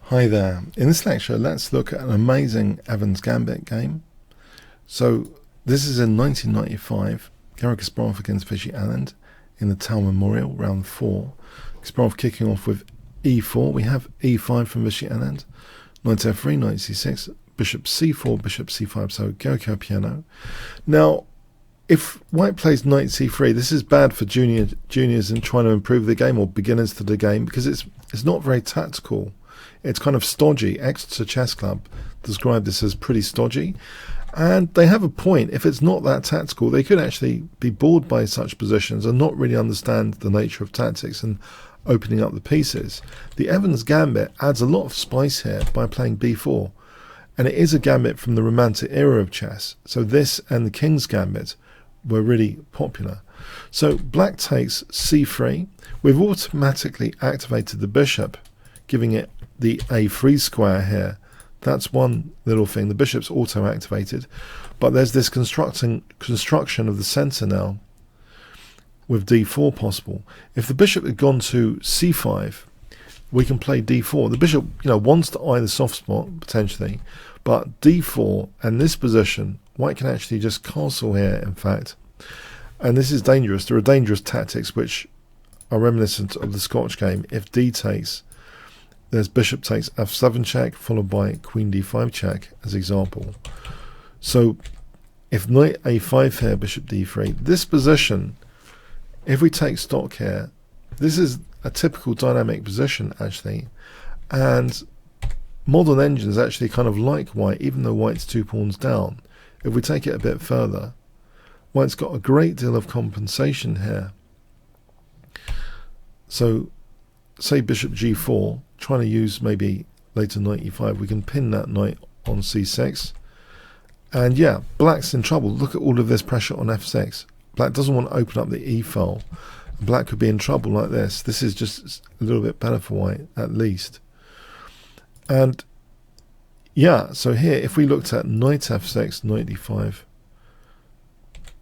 Hi there. In this lecture, let's look at an amazing Evans Gambit game. So this is in 1995, Garry Kasparov against Anand in the Town Memorial, round 4. Kasparov kicking off with e4. We have e5 from Anand, knight f3, knight c6, bishop c4, bishop c5, so Giuoco Piano. Now, if white plays knight c3, this is bad for juniors in trying to improve the game, or beginners to the game, because it's not very tactical. It's kind of stodgy. Exeter Chess Club described this as pretty stodgy, and they have a point. If it's not that tactical, they could actually be bored by such positions and not really understand the nature of tactics and opening up the pieces. The Evans Gambit adds a lot of spice here by playing b4, and it is a gambit from the Romantic era of chess, so this and the King's Gambit were really popular. So black takes c3. We've automatically activated the bishop, giving it the a3 square here. That's one little thing. The bishop's auto-activated, but there's this construction of the centre now with d4 possible. If the bishop had gone to c5, we can play d4. The bishop, wants to eye the soft spot potentially, but d4 and this position, white can actually just castle here, in fact, and this is dangerous. There are dangerous tactics which are reminiscent of the Scotch game. If d takes, there's bishop takes f7 check, followed by queen d5 check as example. So if knight a5 here, bishop d3, this position, if we take stock here, this is a typical dynamic position actually, and modern engines actually kind of like white, even though white's 2 pawns down. If we take it a bit further, white's got a great deal of compensation here. So say bishop g4, trying to use maybe later knight e5, we can pin that knight on c6, and yeah, black's in trouble. Look at all of this pressure on f6. Black doesn't want to open up the e file. Black could be in trouble like this. This is just a little bit better for white at least. And yeah, so here if we looked at knight f6, knight d5,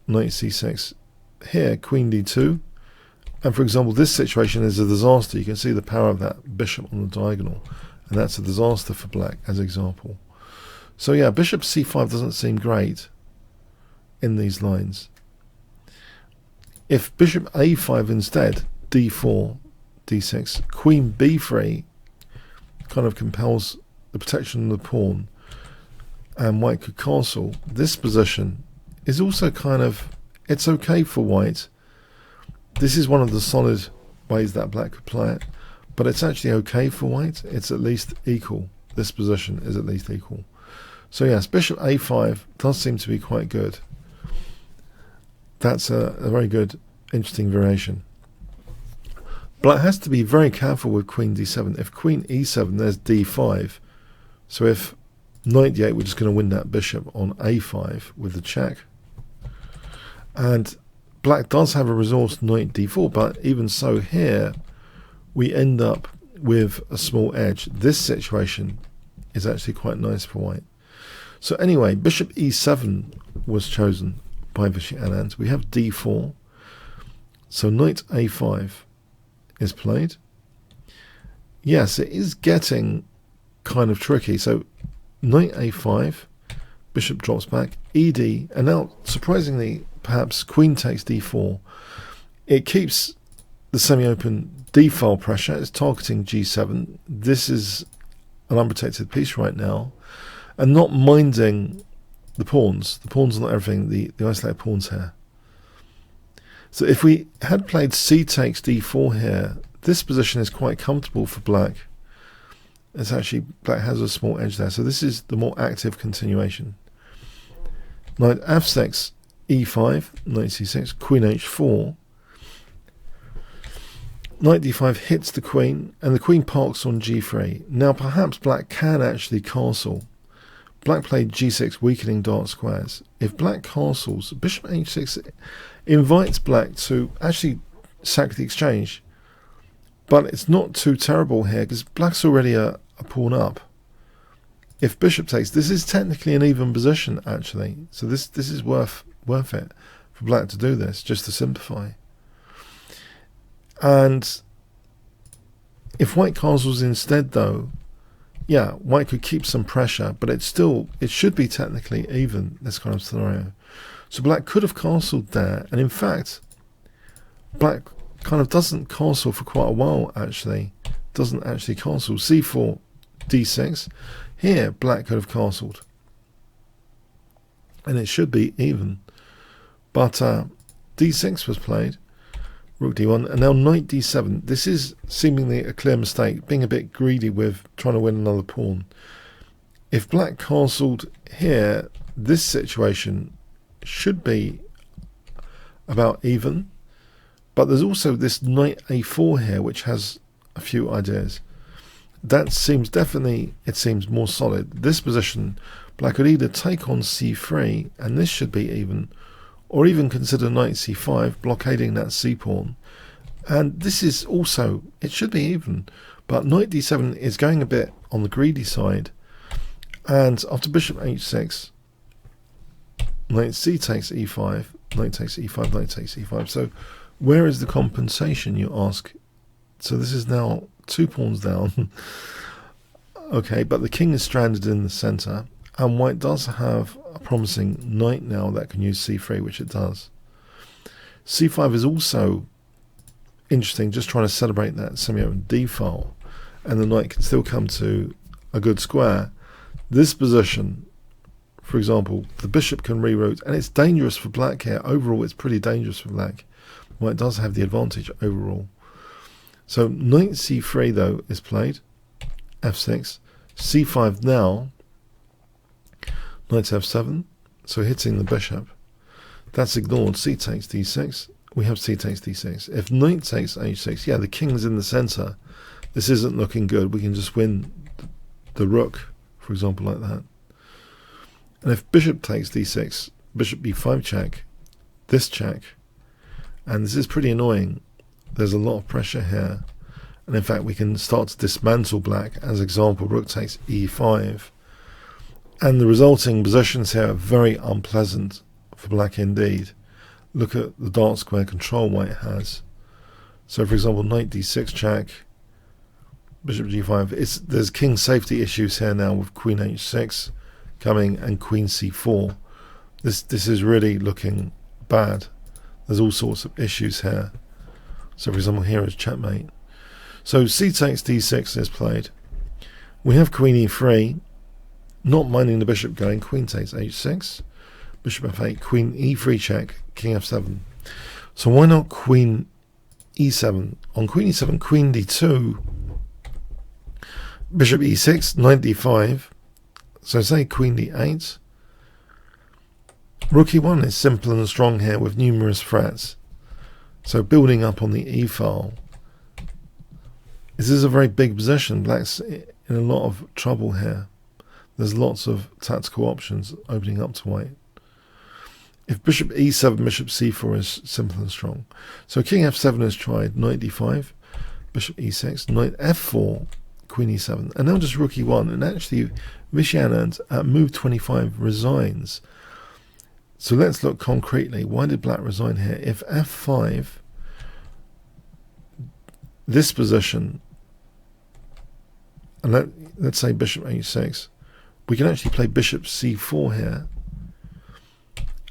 knight c6, here queen d2, and for example, this situation is a disaster. You can see the power of that bishop on the diagonal, and that's a disaster for black as example. So yeah, bishop c5 doesn't seem great in these lines. If bishop a5 instead, d4, d6, queen b3 kind of compels the protection of the pawn, and white could castle. This position is also kind of, it's okay for white. This is one of the solid ways that black could play it, but it's actually okay for white. It's at least equal. This position is at least equal. So yes, bishop a5 does seem to be quite good. That's a very good, interesting variation. Black has to be very careful with queen d7. If queen e7, there's d5. So if knight d8, we're just going to win that bishop on a5 with the check. And black does have a resource knight d4, but even so here we end up with a small edge. This situation is actually quite nice for white. So anyway, bishop e7 was chosen by Anand. We have d4. So knight a5 is played. Yes, it is getting kind of tricky. So knight a5, bishop drops back, ed, and now surprisingly perhaps queen takes d4. It keeps the semi-open d-file pressure. It's targeting g7. This is an unprotected piece right now, and not minding the pawns. The pawns are not everything, the isolated pawns here. So if we had played c takes d4 here, this position is quite comfortable for black. It's actually, black has a small edge there, so this is the more active continuation. Knight f6, e5, knight c6, queen h4. Knight d5 hits the queen, and the queen parks on g3. Now perhaps black can actually castle. Black played g6, weakening dark squares. If black castles, bishop h6 invites black to actually sack the exchange, but it's not too terrible here because black's already a pawn up. If bishop takes, this is technically an even position actually, so this is worth it for black to do this, just to simplify. And if white castles instead though, yeah, white could keep some pressure, but it should be technically even, this kind of scenario. So black could have castled there, and in fact, black kind of doesn't castle for quite a while, actually. Doesn't actually castle. c4, d6. Here, black could have castled. And it should be even. But d6 was played. Rook d1, and now knight d7. This is seemingly a clear mistake, being a bit greedy with trying to win another pawn. If black castled here, this situation should be about even. But there's also this knight a4 here, which has a few ideas. That seems definitely, it seems more solid. This position, black could either take on c3, and this should be even, or even consider knight c5, blockading that c-pawn. And this is also, it should be even, but knight d7 is going a bit on the greedy side. And after bishop h6, knight c takes e5, knight takes e5, knight takes e5. So where is the compensation, you ask? So this is now 2 pawns down. Okay, but the king is stranded in the center, and white does have a promising knight now that can use c3, which it does. c5 is also interesting, just trying to celebrate that semi-open d file, and the knight can still come to a good square. This position, for example, the bishop can reroute, and it's dangerous for black here. Overall, it's pretty dangerous for black. White does have the advantage overall. So knight c3 though is played, f6, c5 now, knight f7, so hitting the bishop. That's ignored. C takes d6. We have c takes d6. If knight takes h6, yeah, the king's in the center. This isn't looking good. We can just win the rook, for example, like that. And if bishop takes d6, bishop b5 check, this check, and this is pretty annoying. There's a lot of pressure here, and in fact we can start to dismantle black. As example, rook takes e5, and the resulting positions here are very unpleasant for black indeed. Look at the dark square control white has. So for example, knight d6 check, bishop g5. There's king safety issues here now with queen h6 coming and queen c4. This is really looking bad. There's all sorts of issues here. So for example, here is checkmate. So c takes d6 is played. We have queen e3, not minding the bishop going. Queen takes h6, bishop f8, queen e3 check, king f7. So why not queen e7? On queen e7, queen d2, bishop e6, knight d5. So say queen d8. Rook e1 is simple and strong here with numerous threats. So building up on the e-file. This is a very big position. Black's in a lot of trouble here. There's lots of tactical options opening up to white. If bishop e7, bishop c4 is simple and strong. So king f7 is tried, knight d5, bishop e6, knight f4, queen e7. And now just rook e1. And actually, Anand at move 25 resigns. So let's look concretely. Why did black resign here? If f5, this position, and let's say bishop h6, we can actually play bishop c4 here.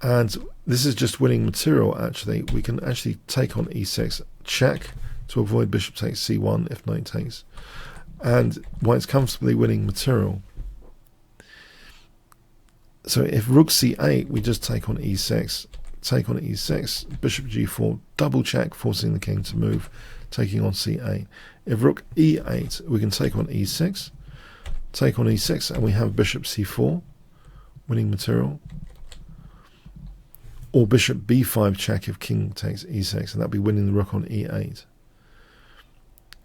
And this is just winning material, actually. We can actually take on e6, check to avoid bishop takes c1 if knight takes. And white's comfortably winning material. So if rook c8, we just take on e6, bishop g4, double check, forcing the king to move, taking on c8. If rook e8, we can take on e6, take on e6, and we have bishop c4, winning material. Or bishop b5 check if king takes e6, and that'd be winning the rook on e8.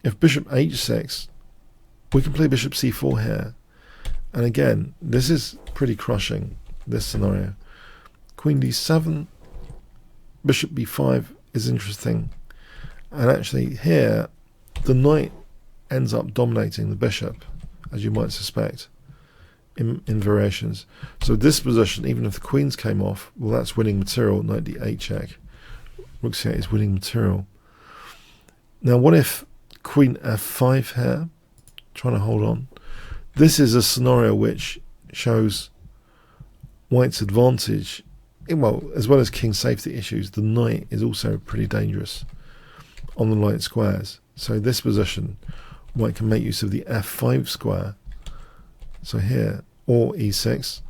If bishop h6, we can play bishop c4 here. And again, this is pretty crushing, this scenario. Queen d7, bishop b5 is interesting. And actually here, the knight ends up dominating the bishop, as you might suspect, in variations. So this position, even if the queens came off, well, that's winning material, knight d8 check. Rook c8 is winning material. Now what if queen f5 here, trying to hold on. This is a scenario which shows white's advantage. Well, as well as king's safety issues, the knight is also pretty dangerous on the light squares. So this position, white can make use of the f5 square. So here, or e6,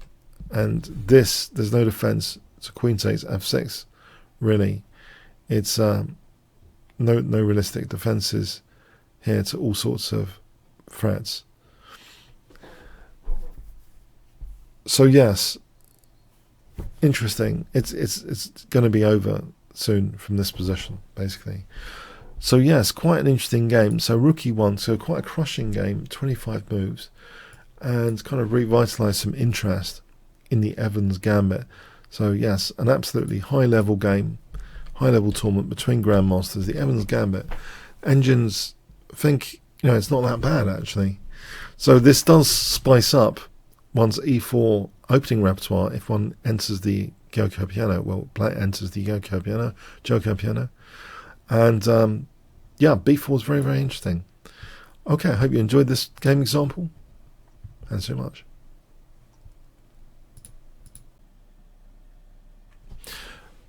and this, there's no defense to queen takes f6. Really, it's no realistic defenses here to all sorts of threats. So yes, interesting. It's going to be over soon from this position, basically. So yes, quite an interesting game. So rook e1, so quite a crushing game, 25 moves, and kind of revitalised some interest in the Evans Gambit. So yes, an absolutely high-level game, high-level tournament between grandmasters. The Evans Gambit engines think, it's not that bad actually. So this does spice up one's e4 opening repertoire if one enters the Giuoco Piano. Well, black enters the Giuoco Piano. And yeah, b4 is very, very interesting. Okay, I hope you enjoyed this game example. Thanks so much.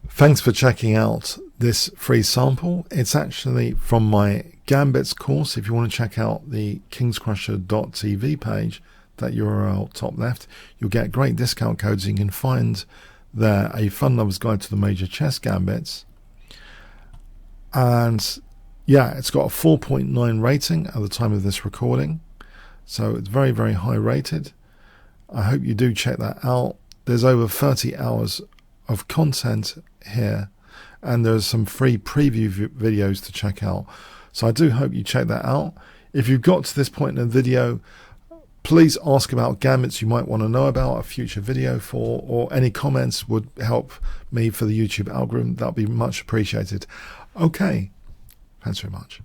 Thanks for checking out this free sample. It's actually from my Gambits course. If you want to check out the kingscrusher.tv page, that URL top left, you'll get great discount codes. You can find there a fun lover's guide to the major chess gambits. And yeah, it's got a 4.9 rating at the time of this recording. So it's very, very high rated. I hope you do check that out. There's over 30 hours of content here, and there's some free preview videos to check out. So I do hope you check that out. If you've got to this point in the video, please ask about gambits you might want to know about a future video for, or any comments would help me for the YouTube algorithm. That'd be much appreciated. Okay, thanks very much.